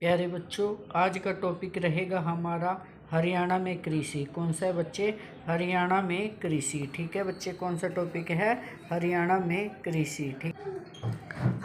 प्यारे बच्चों, आज का टॉपिक रहेगा हमारा हरियाणा में कृषि। कौन सा है बच्चे? हरियाणा में कृषि। ठीक है बच्चे, कौन सा टॉपिक है? हरियाणा में कृषि। ठीक।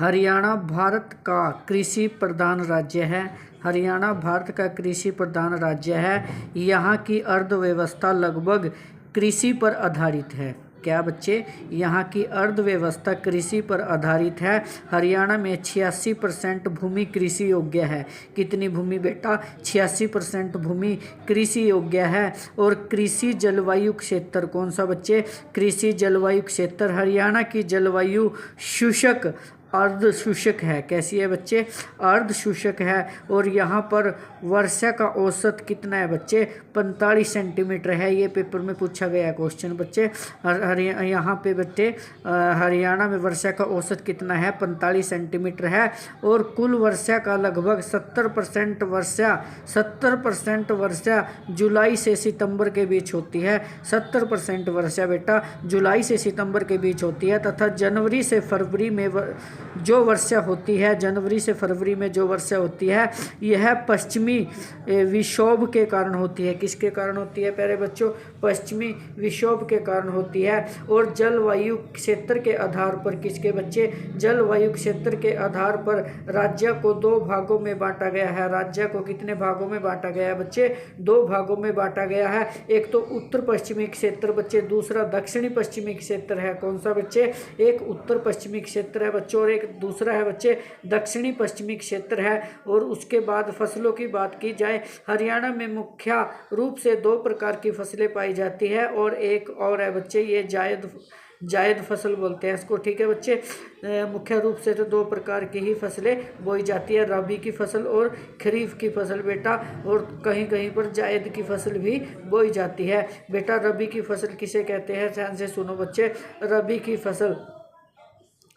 हरियाणा भारत का कृषि प्रधान राज्य है। हरियाणा भारत का कृषि प्रधान राज्य है। यहाँ की अर्थव्यवस्था लगभग कृषि पर आधारित है। क्या बच्चे? यहाँ की अर्थव्यवस्था कृषि पर आधारित है। हरियाणा में 86% भूमि कृषि योग्य है। कितनी भूमि बेटा? 86% भूमि कृषि योग्य है। और कृषि जलवायु क्षेत्र कौन सा बच्चे? कृषि जलवायु क्षेत्र। हरियाणा की जलवायु शुष्क अर्ध शुष्क है। कैसी है बच्चे? अर्ध शुष्क है। और यहाँ पर वर्षा का औसत कितना है बच्चे? 45 सेंटीमीटर है। ये पेपर में पूछा गया क्वेश्चन बच्चे। यहाँ पे बच्चे हरियाणा में वर्षा का औसत कितना है? 45 सेंटीमीटर है। और कुल वर्षा का लगभग 70% वर्षा जुलाई से सितंबर के बीच होती है। 70% वर्षा बेटा जुलाई से सितंबर के बीच होती है। तथा जनवरी से फरवरी में जो वर्षा होती है, जनवरी से फरवरी में जो वर्षा होती है, यह पश्चिमी विक्षोभ के कारण होती है। किसके कारण होती है प्यारे बच्चों? पश्चिमी विक्षोभ के कारण होती है। और जलवायु क्षेत्र के आधार पर, किसके बच्चे? जलवायु क्षेत्र के आधार पर राज्य को 2 भागों में बांटा गया है। राज्य को कितने भागों में बांटा गया है बच्चे? 2 भागों में बांटा गया है। एक तो उत्तर पश्चिमी क्षेत्र बच्चे, दूसरा दक्षिणी पश्चिमी क्षेत्र है। कौन सा बच्चे? एक उत्तर पश्चिमी क्षेत्र है बच्चों और एक दूसरा है बच्चे दक्षिणी पश्चिमी क्षेत्र है। और उसके बाद फसलों की बात की जाए, हरियाणा में मुख्य रूप से 2 प्रकार की फसलें पाई जाती है। और एक और है बच्चे, ये जायद फसल बोलते हैं इसको। ठीक है बच्चे, मुख्य रूप से तो 2 प्रकार की ही फसलें बोई जाती है, रबी की फसल और खरीफ की फसल बेटा। और कहीं कहीं पर जायद की फसल भी बोई जाती है बेटा। रबी की फसल किसे कहते हैं? ध्यान से सुनो बच्चे। रबी की फसल,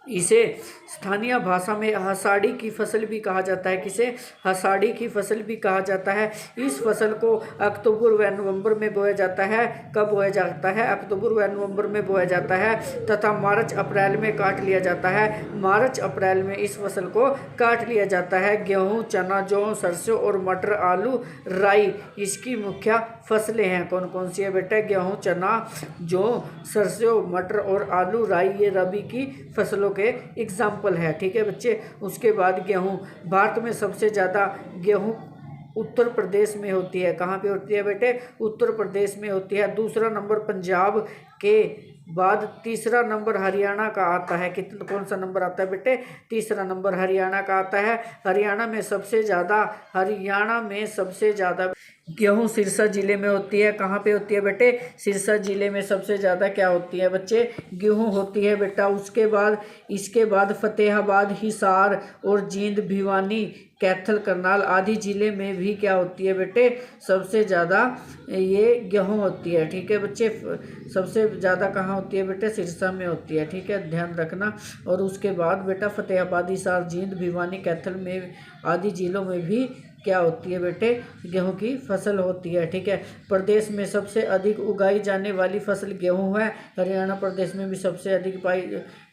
इसे स्थानीय भाषा में हसाड़ी की फसल भी कहा जाता है। किसे? हसाड़ी की फसल भी कहा जाता है। इस फसल को अक्टूबर व नवंबर में बोया जाता है। कब बोया जाता है? अक्टूबर व नवंबर में बोया जाता है तथा मार्च अप्रैल में काट लिया जाता है। मार्च अप्रैल में इस फसल को काट लिया जाता है। गेहूँ, चना, जौ, सरसों और मटर, आलू, राई इसकी मुख्य फसलें हैं। कौन कौन सी है बेटा? गेहूँ, चना, जौ, सरसों, मटर और आलू, राई, ये रबी की फसलों के एग्जाम्पल है। ठीक है बच्चे। उसके बाद गेहूं, भारत में सबसे ज़्यादा गेहूं उत्तर प्रदेश में होती है। कहाँ पे होती है बेटे? उत्तर प्रदेश में होती है। दूसरा नंबर पंजाब के बाद तीसरा नंबर हरियाणा का आता है। कितना, कौन सा नंबर आता है बेटे? तीसरा नंबर हरियाणा का आता है। हरियाणा में सबसे ज़्यादा गेहूं सिरसा जिले में होती है। कहाँ पे होती है बेटे? सिरसा जिले में सबसे ज़्यादा क्या होती है बच्चे? गेहूं होती है बेटा। इसके बाद फतेहाबाद, हिसार और जींद, भिवानी, कैथल, करनाल आदि जिले में भी क्या होती है बेटे? सबसे ज़्यादा ये गेहूं होती है। ठीक है बच्चे, सबसे ज़्यादा कहाँ होती है बेटे? सिरसा में होती है। ठीक है, ध्यान रखना। और उसके बाद बेटा फतेहाबाद, हिसार, जींद, भिवानी, कैथल में आदि जिलों में भी क्या होती है बेटे? गेहूं की फसल होती है। ठीक है। प्रदेश में सबसे अधिक उगाई जाने वाली फसल गेहूं है। हरियाणा प्रदेश में भी सबसे अधिक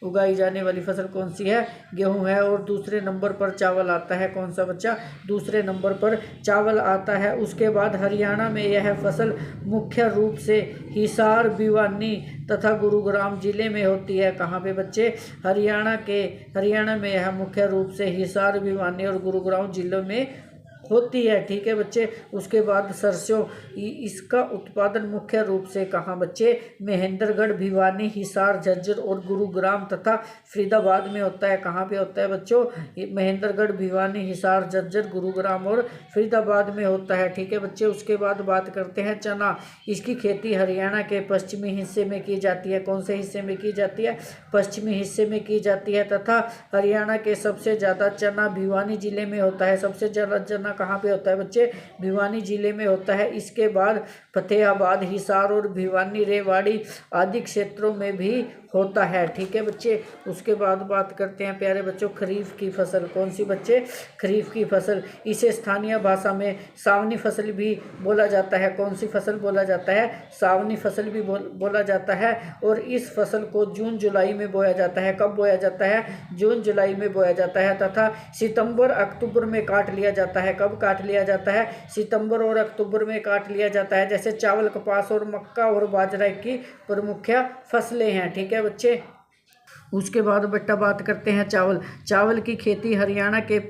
उगाई जाने वाली फसल कौन सी है? गेहूं है। और दूसरे नंबर पर चावल आता है। कौन सा बच्चा? दूसरे नंबर पर चावल आता है। उसके बाद हरियाणा में यह फसल मुख्य रूप से हिसार, भिवानी तथा गुरुग्राम जिले में होती है। कहाँ पे बच्चे? हरियाणा में यह मुख्य रूप से हिसार, भिवानी और गुरुग्राम जिलों में होती है। ठीक है बच्चे। उसके बाद सरसों, इसका उत्पादन मुख्य रूप से कहाँ बच्चे? महेंद्रगढ़, भिवानी, हिसार, झज्जर और गुरुग्राम तथा फरीदाबाद में होता है। कहाँ पे होता है बच्चों? महेंद्रगढ़, भिवानी, हिसार, झज्जर, गुरुग्राम और फरीदाबाद में होता है। ठीक है बच्चे। उसके बाद बात करते हैं चना। इसकी खेती हरियाणा के पश्चिमी हिस्से में की जाती है। कौन से हिस्से में की जाती है? पश्चिमी हिस्से में की जाती है। तथा हरियाणा के सबसे ज़्यादा चना भिवानी जिले में होता है। सबसे ज़्यादा चना कहाँ पे होता है बच्चे? भिवानी जिले में होता है। इसके बाद फतेहाबाद, हिसार और भिवानी, रेवाड़ी आदि क्षेत्रों में भी होता है। ठीक है बच्चे, उसके बाद बात करते हैं प्यारे बच्चों खरीफ की फसल। कौन सी बच्चे? खरीफ की फसल। इसे स्थानीय भाषा में सावनी फसल भी बोला जाता है। कौन सी फसल बोला जाता है? सावनी फसल भी बोला जाता है। और इस फसल को जून जुलाई में बोया जाता है। कब बोया जाता है? जून जुलाई में बोया जाता है तथा सितंबर अक्टूबर में काट लिया जाता है। कब काट लिया जाता है? सितंबर और अक्टूबर में काट लिया जाता है। जैसे चावल, कपास और मक्का और बाजरा की प्रमुख फसलें हैं। ठीक है बच्चे, उसके बाद बेटा बात करते हैं चावल। चावल की खेती हरियाणा के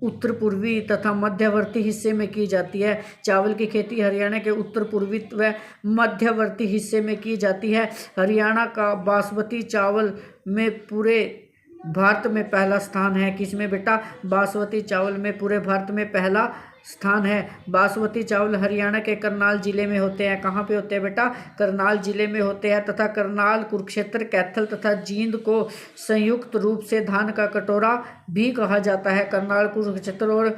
उत्तर पूर्वी तथा मध्यवर्ती हिस्से में की जाती है। चावल की खेती हरियाणा के उत्तर पूर्वी व मध्यवर्ती हिस्से में की जाती है। हरियाणा का बासमती चावल में पूरे भारत में पहला स्थान है। किसमें बेटा? बासमती चावल में पूरे भारत में पहला स्थान है। बासमती चावल हरियाणा के करनाल जिले में होते हैं। कहाँ पे होते हैं बेटा? करनाल जिले में होते हैं तथा करनाल, कुरुक्षेत्र, कैथल तथा जींद को संयुक्त रूप से धान का कटोरा भी कहा जाता है। करनाल, कुरुक्षेत्र और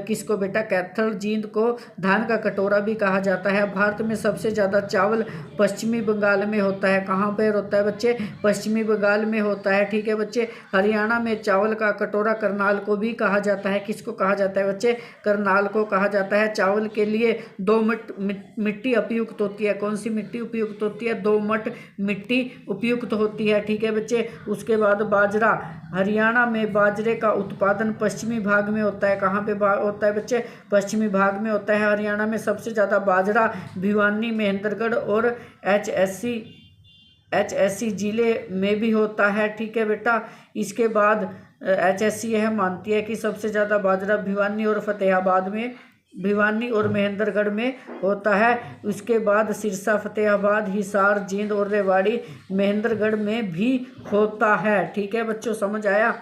किसको बेटा? कैथल, जींद को धान का कटोरा भी कहा जाता है। भारत में सबसे ज़्यादा चावल पश्चिमी बंगाल में होता है। कहाँ पर होता है बच्चे? पश्चिमी बंगाल में होता है। ठीक है बच्चे, हरियाणा में चावल का कटोरा करनाल को भी कहा जाता है। किसको कहा जाता है बच्चे? करनाल को कहा जाता है। चावल के लिए दोमट मिट्टी उपयुक्त होती है। कौन सी मिट्टी उपयुक्त होती है? दोमट मिट्टी उपयुक्त होती है। ठीक है बच्चे, उसके बाद बाजरा। हरियाणा में बाजरे का उत्पादन पश्चिमी भाग में होता है। कहाँ पे होता है बच्चे? पश्चिमी भाग में होता है। हरियाणा में सबसे ज़्यादा बाजरा भिवानी, महेंद्रगढ़ और HSC जिले में भी होता है। ठीक है बेटा, इसके बाद HSC यह मानती है कि सबसे ज़्यादा बाजरा भिवानी और फतेहाबाद में, भिवानी और महेंद्रगढ़ में होता है। उसके बाद सिरसा, फतेहाबाद, हिसार, जींद और रेवाड़ी, महेंद्रगढ़ में भी होता है। ठीक है बच्चों, समझ आया?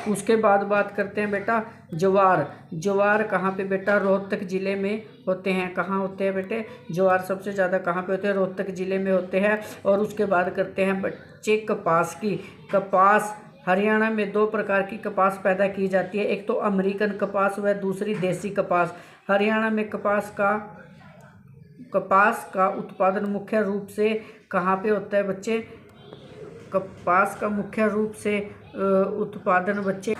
उसके बाद बात करते हैं बेटा ज्वार। ज्वार कहाँ पे बेटा? रोहतक जिले में होते हैं। कहाँ होते हैं बेटे? ज्वार सबसे ज़्यादा कहाँ पे होते हैं? रोहतक जिले में होते हैं। और उसके बाद करते हैं बच्चे कपास की। कपास हरियाणा में दो प्रकार की कपास पैदा की जाती है। एक तो अमेरिकन कपास व दूसरी देसी कपास। हरियाणा में कपास का उत्पादन मुख्य रूप से कहाँ पे होता है बच्चे? कपास का मुख्य रूप से उत्पादन बच्चे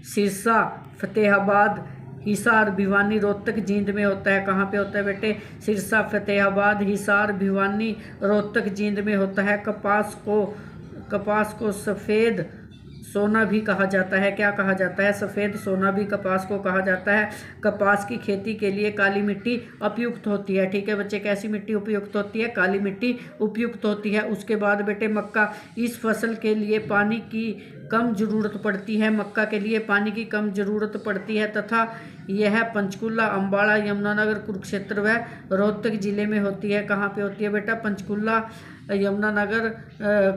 सिरसा, फतेहाबाद, हिसार, भिवानी, रोहतक, जींद में होता है। कहाँ पे होता है बेटे? सिरसा, फतेहाबाद, हिसार, भिवानी, रोहतक, जींद में होता है। कपास को सफ़ेद सोना भी कहा जाता है। क्या कहा जाता है? सफ़ेद सोना भी कपास को कहा जाता है। कपास की खेती के लिए काली मिट्टी उपयुक्त होती है। ठीक है बच्चे, कैसी मिट्टी उपयुक्त होती है? काली मिट्टी उपयुक्त होती है। उसके बाद बेटे मक्का। इस फसल के लिए पानी की कम ज़रूरत पड़ती है। मक्का के लिए पानी की कम ज़रूरत पड़ती है तथा यह पंचकुला, अम्बाला, यमुनानगर, कुरुक्षेत्र व रोहतक जिले में होती है। कहाँ पे होती है बेटा? पंचकुला, यमुनानगर,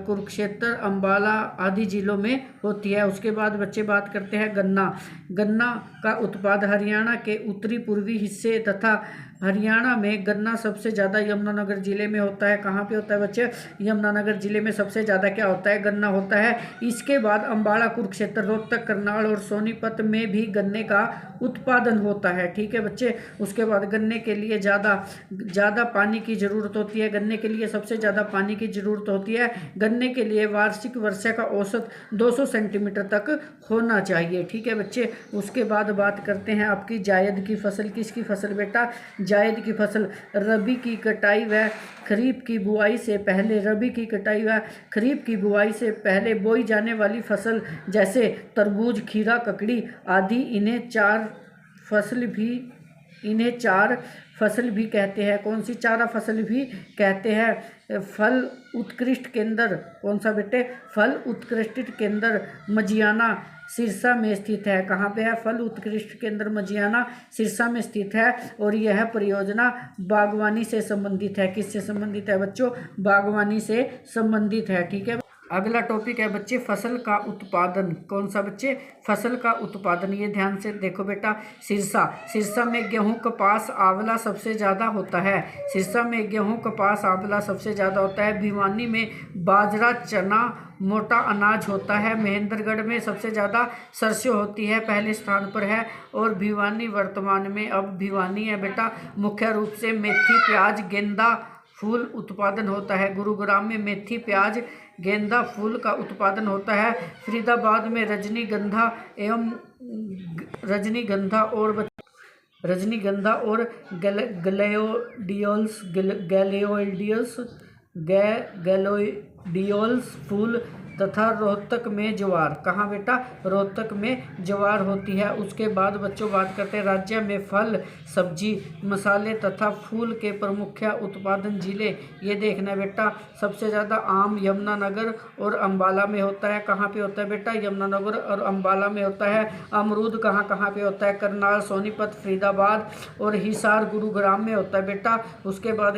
कुरुक्षेत्र, अम्बाला आदि जिलों में होती है। उसके बाद बच्चे बात करते हैं गन्ना। गन्ना का उत्पादन हरियाणा के उत्तरी पूर्वी हिस्से तथा हरियाणा में गन्ना सबसे ज़्यादा यमुनानगर जिले में होता है। कहाँ पे होता है बच्चे? यमुनानगर जिले में सबसे ज़्यादा क्या होता है? गन्ना होता है। इसके बाद अम्बाला, कुरुक्षेत्र, रोहतक, करनाल और सोनीपत में भी गन्ने का उत्पादन होता है। ठीक है बच्चे, उसके बाद गन्ने के लिए ज़्यादा पानी की ज़रूरत होती है। गन्ने के लिए सबसे ज़्यादा पानी की ज़रूरत होती है। गन्ने के लिए वार्षिक वर्षा का औसत 200 सेंटीमीटर तक होना चाहिए। ठीक है बच्चे, उसके बाद बात करते हैं आपकी जायद की फसल। किसकी फसल बेटा? जायद की फसल। रबी की कटाई व खरीफ की बुआई से पहले बोई जाने वाली फसल जैसे तरबूज, खीरा, ककड़ी आदि, इन्हें चार फसल भी कहते हैं। कौन सी चारा फसल भी कहते हैं? फल उत्कृष्ट केंद्र। कौन सा बेटे? फल उत्कृष्ट केंद्र मजियाना सिरसा में स्थित है। कहाँ पे है? फल उत्कृष्ट केंद्र मजियाना सिरसा में स्थित है। और यह परियोजना बागवानी से संबंधित है। किससे संबंधित है बच्चों? बागवानी से संबंधित है। ठीक है, अगला टॉपिक है बच्चे फसल का उत्पादन। कौन सा बच्चे? फसल का उत्पादन। ये ध्यान से देखो बेटा, सिरसा में गेहूं, कपास, आंवला सबसे ज़्यादा होता है। सिरसा में गेहूं, कपास, आंवला सबसे ज़्यादा होता है। भिवानी में बाजरा, चना, मोटा अनाज होता है। महेंद्रगढ़ में सबसे ज़्यादा सरसों होती है, पहले स्थान पर है। और भिवानी वर्तमान में अब भिवानी है बेटा मुख्य रूप से मेथी, प्याज, गेंदा फूल उत्पादन होता है। गुरुग्राम में मेथी, प्याज, गेंदा फूल का उत्पादन होता है। फरीदाबाद में रजनीगंधा और गैलोडियोल्स फूल तथा रोहतक में ज्वार। कहाँ बेटा? रोहतक में ज्वार होती है। उसके बाद बच्चों बात करते हैं राज्य में फल, सब्जी, मसाले तथा फूल के प्रमुख उत्पादन जिले। ये देखना बेटा, सबसे ज़्यादा आम यमुनानगर और अंबाला में होता है। कहाँ पे होता है बेटा? यमुनानगर और अंबाला में होता है। अमरूद कहाँ कहाँ पे होता है? करनाल, सोनीपत, फरीदाबाद और हिसार गुरुग्राम में होता है बेटा। उसके बाद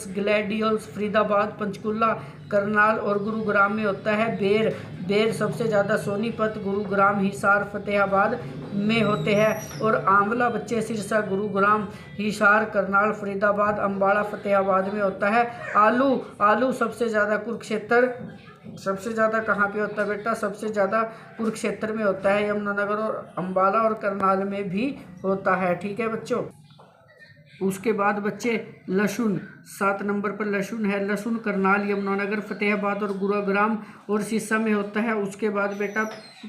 ग्लैडियोल्स फरीदाबाद, पंचकुला, करनाल और गुरुग्राम में होता है। बेर सबसे ज़्यादा सोनीपत, गुरुग्राम, हिसार, फतेहाबाद में होते हैं। और आंवला बच्चे सिरसा, गुरुग्राम, हिसार, करनाल, फरीदाबाद, अंबाला, फतेहाबाद में होता है। आलू सबसे ज़्यादा कहाँ पे होता है बेटा? सबसे ज़्यादा कुरुक्षेत्र में होता है। यमुनानगर और अंबाला और करनाल में भी होता है। ठीक है बच्चों। उसके बाद बच्चे लहसुन, 7 नंबर पर लहसुन है। लहसुन करनाल, यमुनानगर, फतेहाबाद और गुरुग्राम और सिरसा में होता है। उसके बाद बेटा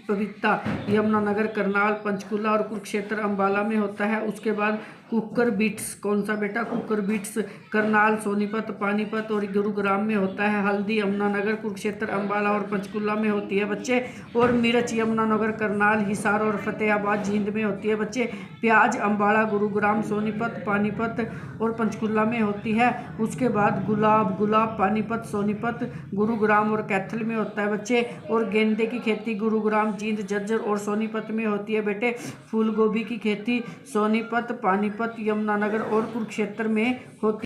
पपीता यमुनानगर, करनाल, पंचकुला और कुरुक्षेत्र, अंबाला में होता है। उसके बाद कुकर बीट्स, कौन सा बेटा? कुकर बीट्स करनाल, सोनीपत, पानीपत और गुरुग्राम में होता है। हल्दी यमुनानगर, कुरुक्षेत्र, अंबाला और पंचकुला में होती है बच्चे। और मिर्च यमुनानगर, करनाल, हिसार और फतेहाबाद, जींद में होती है बच्चे। प्याज अंबाला, गुरुग्राम, सोनीपत, पानीपत और पंचकुला में होती है। उसके बाद गुलाब पानीपत, सोनीपत, गुरुग्राम और कैथल में होता है बच्चे। और गेंदे की खेती गुरुग्राम, जींद, झज्जर और सोनीपत में होती है बेटे। फूल गोभी की खेती सोनीपत, पानीपत, यमुनानगर और कुरुक्षेत्र में होती है।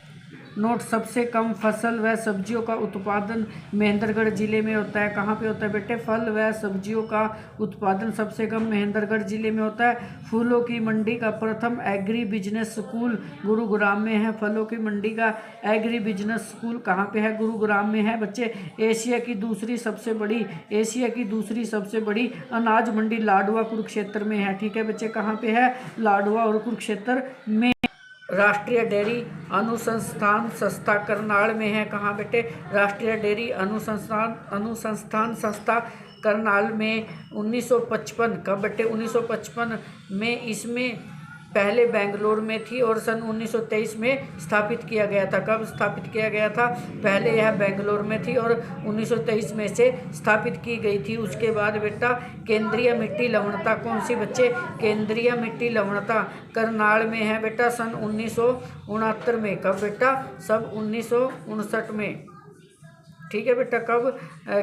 नोट, सबसे कम फसल व सब्जियों का उत्पादन महेंद्रगढ़ जिले में होता है। कहाँ पे होता है बेटे? फल व सब्जियों का उत्पादन सबसे कम महेंद्रगढ़ जिले में होता है। फूलों की मंडी का प्रथम एग्री बिजनेस स्कूल गुरुग्राम में है। फलों की मंडी का एग्री बिजनेस स्कूल कहाँ पे है? गुरुग्राम में है बच्चे। एशिया की दूसरी सबसे बड़ी अनाज मंडी लाडवा, कुरुक्षेत्र में है। ठीक है बच्चे, कहाँ पे है? लाडवा और कुरुक्षेत्र में। राष्ट्रीय डेयरी अनुसंधान संस्था करनाल में है। कहाँ बेटे? राष्ट्रीय डेयरी अनुसंधान संस्था करनाल में 1955 कब बेटे? 1955 में इसमें पहले बेंगलोर में थी और सन 1923 में स्थापित किया गया था। कब स्थापित किया गया था? पहले यह बेंगलोर में थी और 1923 में से स्थापित की गई थी। उसके बाद बेटा केंद्रीय मिट्टी लवणता, कौन सी बच्चे? केंद्रीय मिट्टी लवणता करनाल में है बेटा, सन 1969 में। कब बेटा? सब 1959 में। ठीक है बेटा, कब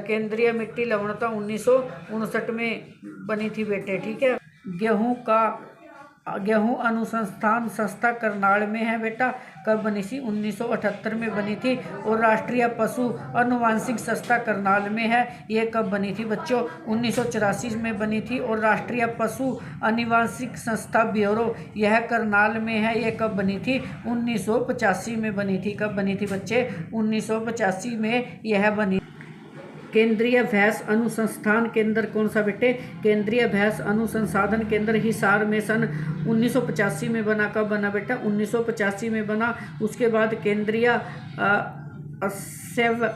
केंद्रीय मिट्टी लवणता 1959 में बनी थी बेटे। ठीक है। गेहूं अनुसंधान संस्था करनाल में है बेटा। कब बनी थी? 1978 में बनी थी। और राष्ट्रीय पशु अनुवांशिक संस्था करनाल में है। ये कब बनी थी बच्चों? 1984 में बनी थी। और राष्ट्रीय पशु अनुवांशिक संस्था ब्यूरो यह करनाल में है। ये कब बनी थी? 1985 में बनी थी। कब बनी थी बच्चे? 1985 में यह बनी। केंद्रीय भैंस अनुसंधान केंद्र कौन सा बेटे? केंद्रीय भैंस अनुसंधान केंद्र हिसार में सन 1985 में बना। कब बना बेटा? 1985 में बना। उसके बाद केंद्रीय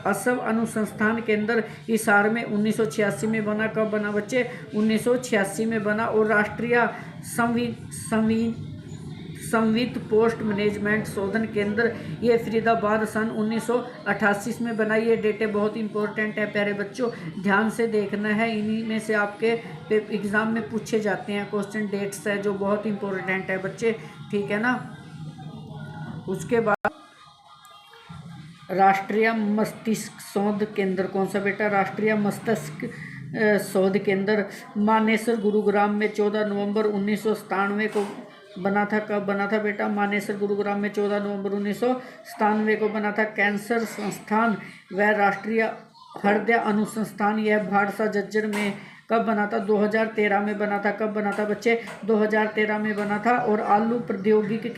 असव अनुसंधान केंद्र हिसार में 1986 में बना। कब बना बच्चे? 1986 में बना। और राष्ट्रीय संवित पोस्ट मैनेजमेंट शोधन केंद्र ये फरीदाबाद सन 1988 में बना। ये डेटे बहुत इंपॉर्टेंट है प्यारे बच्चों, ध्यान से देखना है। इन्हीं में से आपके एग्जाम में पूछे जाते हैं क्वेश्चन, डेट्स है जो बहुत इंपॉर्टेंट है बच्चे। ठीक है ना। उसके बाद राष्ट्रीय मस्तिष्क शोध केंद्र कौन सा बेटा? राष्ट्रीय मस्तिष्क शोध केंद्र मानेसर गुरुग्राम में 14 नवंबर 1997 को बना था। कब बना था बेटा? मानेसर गुरुग्राम में 14 नवंबर 1997 को बना था। कैंसर संस्थान व राष्ट्रीय हृदय अनुसंधान यह भाड़सा झज्जर में कब बना था? 2013 में बना था। कब बना था बच्चे? 2013 में बना था। और आलू प्रौद्योगिकी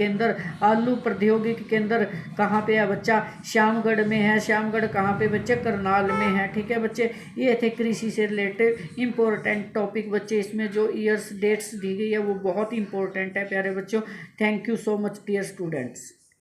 केंद्र कहाँ पे है बच्चा? श्यामगढ़ में है। श्यामगढ़ कहाँ पे बच्चे? करनाल में है। ठीक है बच्चे, ये थे कृषि से रिलेटेड इंपॉर्टेंट टॉपिक बच्चे। इसमें जो ईयर्स डेट्स दी गई है वो बहुत इंपॉर्टेंट है प्यारे बच्चों। Thank you so much dear students.